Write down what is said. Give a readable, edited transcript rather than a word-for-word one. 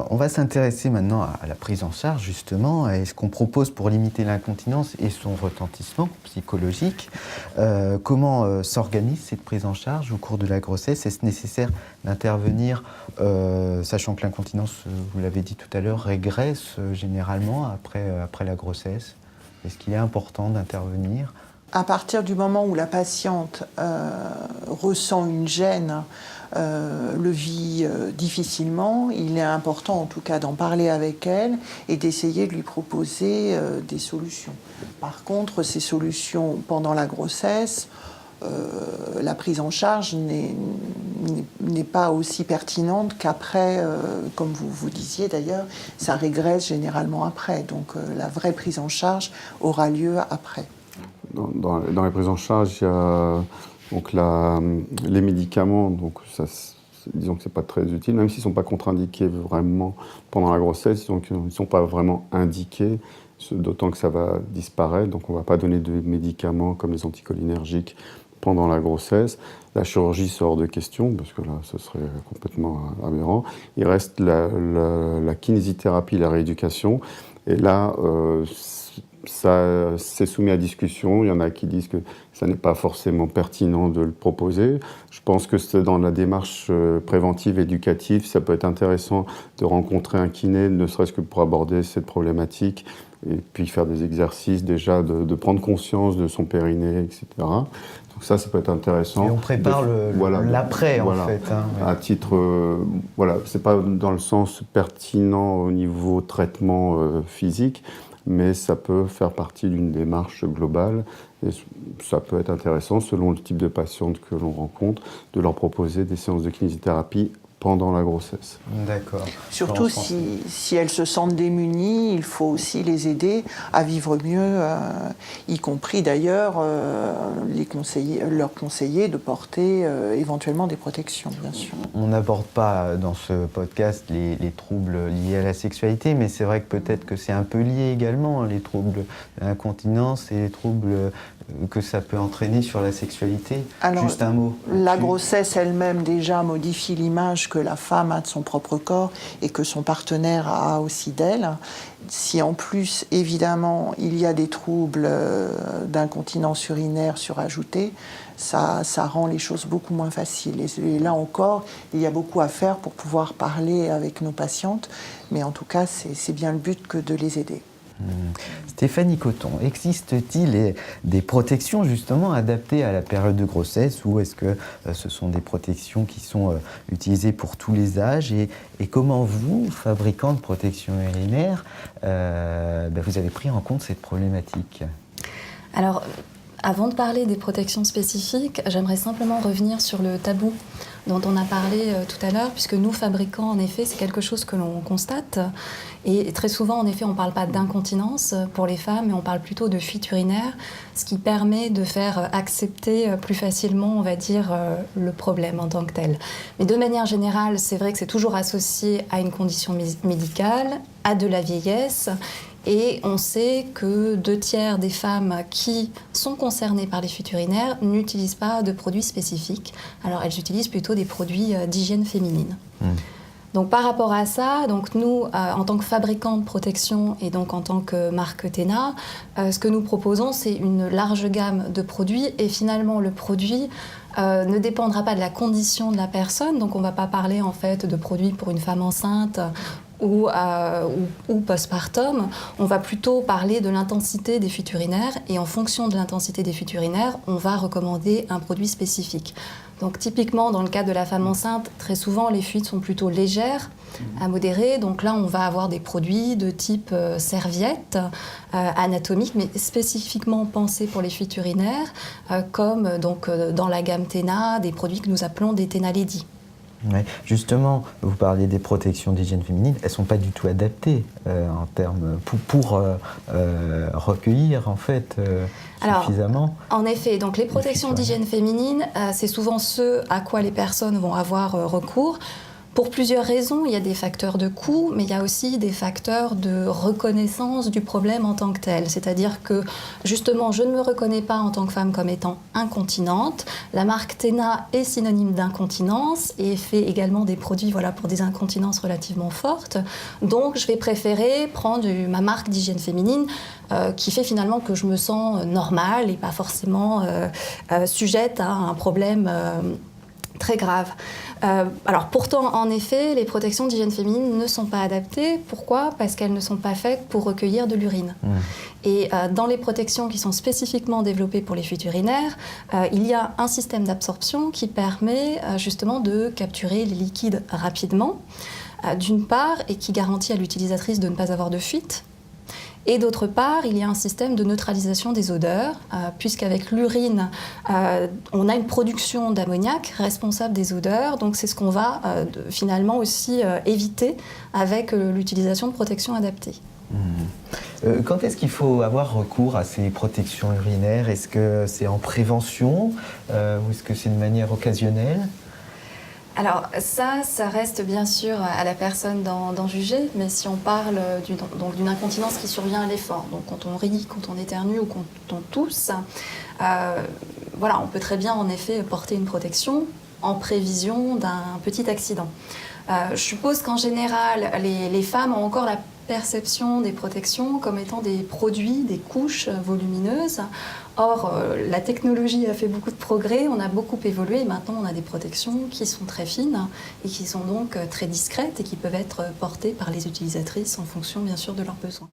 On va s'intéresser maintenant à la prise en charge, justement, et ce qu'on propose pour limiter l'incontinence et son retentissement psychologique. Comment s'organise cette prise en charge au cours de la grossesse? Est-ce nécessaire d'intervenir, sachant que l'incontinence, vous l'avez dit tout à l'heure, régresse généralement après la grossesse? Est-ce qu'il est important d'intervenir? À partir du moment où la patiente ressent une gêne, le vit difficilement, il est important en tout cas d'en parler avec elle et d'essayer de lui proposer des solutions. Par contre, ces solutions pendant la grossesse, la prise en charge n'est pas aussi pertinente qu'après, comme vous disiez d'ailleurs, ça régresse généralement après. Donc la vraie prise en charge aura lieu après. Dans les prises en charge, il y a donc les médicaments, donc ça, disons que ce n'est pas très utile, même s'ils ne sont pas contre-indiqués vraiment pendant la grossesse, donc ils ne sont pas vraiment indiqués, d'autant que ça va disparaître, donc on ne va pas donner de médicaments comme les anticholinergiques pendant la grossesse. La chirurgie sort de question, parce que là, ce serait complètement aberrant. Il reste la kinésithérapie, la rééducation, et là, ça c'est soumis à discussion. Il y en a qui disent que ça n'est pas forcément pertinent de le proposer. Je pense que c'est dans la démarche préventive, éducative, ça peut être intéressant de rencontrer un kiné, ne serait-ce que pour aborder cette problématique, et puis faire des exercices déjà, de prendre conscience de son périnée, etc. Donc ça peut être intéressant. Et on prépare l'après, en fait. Hein, à titre, c'est pas dans le sens pertinent au niveau traitement physique, mais ça peut faire partie d'une démarche globale et ça peut être intéressant, selon le type de patiente que l'on rencontre, de leur proposer des séances de kinésithérapie pendant la grossesse. D'accord. Surtout si elles se sentent démunies, il faut aussi les aider à vivre mieux, y compris d'ailleurs leur conseiller de porter éventuellement des protections, bien sûr. On n'aborde pas dans ce podcast les troubles liés à la sexualité, mais c'est vrai que peut-être que c'est un peu lié également, les troubles de l'incontinence et les troubles que ça peut entraîner sur la sexualité. Alors, juste un mot. La grossesse elle-même déjà modifie l'image que la femme a de son propre corps et que son partenaire a aussi d'elle. Si en plus, évidemment, il y a des troubles d'incontinence urinaire surajoutés, ça rend les choses beaucoup moins faciles. Et là encore, il y a beaucoup à faire pour pouvoir parler avec nos patientes, mais en tout cas, c'est bien le but que de les aider. Stéphanie Coton, existe-t-il des protections justement adaptées à la période de grossesse ou est-ce que ce sont des protections qui sont utilisées pour tous les âges et comment vous, fabricant de protection urinaire, vous avez pris en compte cette problématique? Alors, avant de parler des protections spécifiques, j'aimerais simplement revenir sur le tabou dont on a parlé tout à l'heure, puisque nous, fabricants, en effet, c'est quelque chose que l'on constate. Et très souvent, en effet, on ne parle pas d'incontinence pour les femmes, mais on parle plutôt de fuite urinaire, ce qui permet de faire accepter plus facilement, on va dire, le problème en tant que tel. Mais de manière générale, c'est vrai que c'est toujours associé à une condition médicale, à de la vieillesse. Et on sait que 2/3 des femmes qui sont concernées par les fuites urinaires n'utilisent pas de produits spécifiques. Alors elles utilisent plutôt des produits d'hygiène féminine. Donc par rapport à ça, donc nous, en tant que fabricants de protection et donc en tant que marque TENA, ce que nous proposons, c'est une large gamme de produits et finalement le produit ne dépendra pas de la condition de la personne. Donc on ne va pas parler en fait de produits pour une femme enceinte ou postpartum, on va plutôt parler de l'intensité des fuites urinaires et en fonction de l'intensité des fuites urinaires, on va recommander un produit spécifique. Donc typiquement, dans le cas de la femme enceinte, très souvent les fuites sont plutôt légères à modérées. Donc là, on va avoir des produits de type serviette anatomique, mais spécifiquement pensés pour les fuites urinaires, comme donc, dans la gamme TENA, des produits que nous appelons des TENA Lady. Ouais. Justement, vous parliez des protections d'hygiène féminine, elles ne sont pas du tout adaptées en termes pour recueillir en fait suffisamment. Alors, en effet, donc les protections d'hygiène féminine, c'est souvent ce à quoi les personnes vont avoir recours. Pour plusieurs raisons, il y a des facteurs de coût, mais il y a aussi des facteurs de reconnaissance du problème en tant que tel. C'est-à-dire que, justement, je ne me reconnais pas en tant que femme comme étant incontinente. La marque Tena est synonyme d'incontinence et fait également des produits pour des incontinences relativement fortes. Donc, je vais préférer prendre ma marque d'hygiène féminine qui fait finalement que je me sens normale et pas forcément sujette à un problème très grave. Alors pourtant, en effet, les protections d'hygiène féminine ne sont pas adaptées. Pourquoi ? Parce qu'elles ne sont pas faites pour recueillir de l'urine. Et dans les protections qui sont spécifiquement développées pour les fuites urinaires, il y a un système d'absorption qui permet justement de capturer les liquides rapidement, d'une part, et qui garantit à l'utilisatrice de ne pas avoir de fuite. Et d'autre part, il y a un système de neutralisation des odeurs, puisqu'avec l'urine, on a une production d'ammoniac responsable des odeurs. Donc c'est ce qu'on va finalement aussi éviter avec l'utilisation de protections adaptées. Quand est-ce qu'il faut avoir recours à ces protections urinaires ? Est-ce que c'est en prévention ou est-ce que c'est de manière occasionnelle ? Alors ça reste bien sûr à la personne d'en juger, mais si on parle d'une incontinence qui survient à l'effort, donc quand on rit, quand on éternue ou quand on tousse, on peut très bien en effet porter une protection en prévision d'un petit accident. Je suppose qu'en général, les femmes ont encore la perception des protections comme étant des produits, des couches volumineuses. Or, la technologie a fait beaucoup de progrès, on a beaucoup évolué et maintenant on a des protections qui sont très fines et qui sont donc très discrètes et qui peuvent être portées par les utilisatrices en fonction bien sûr de leurs besoins.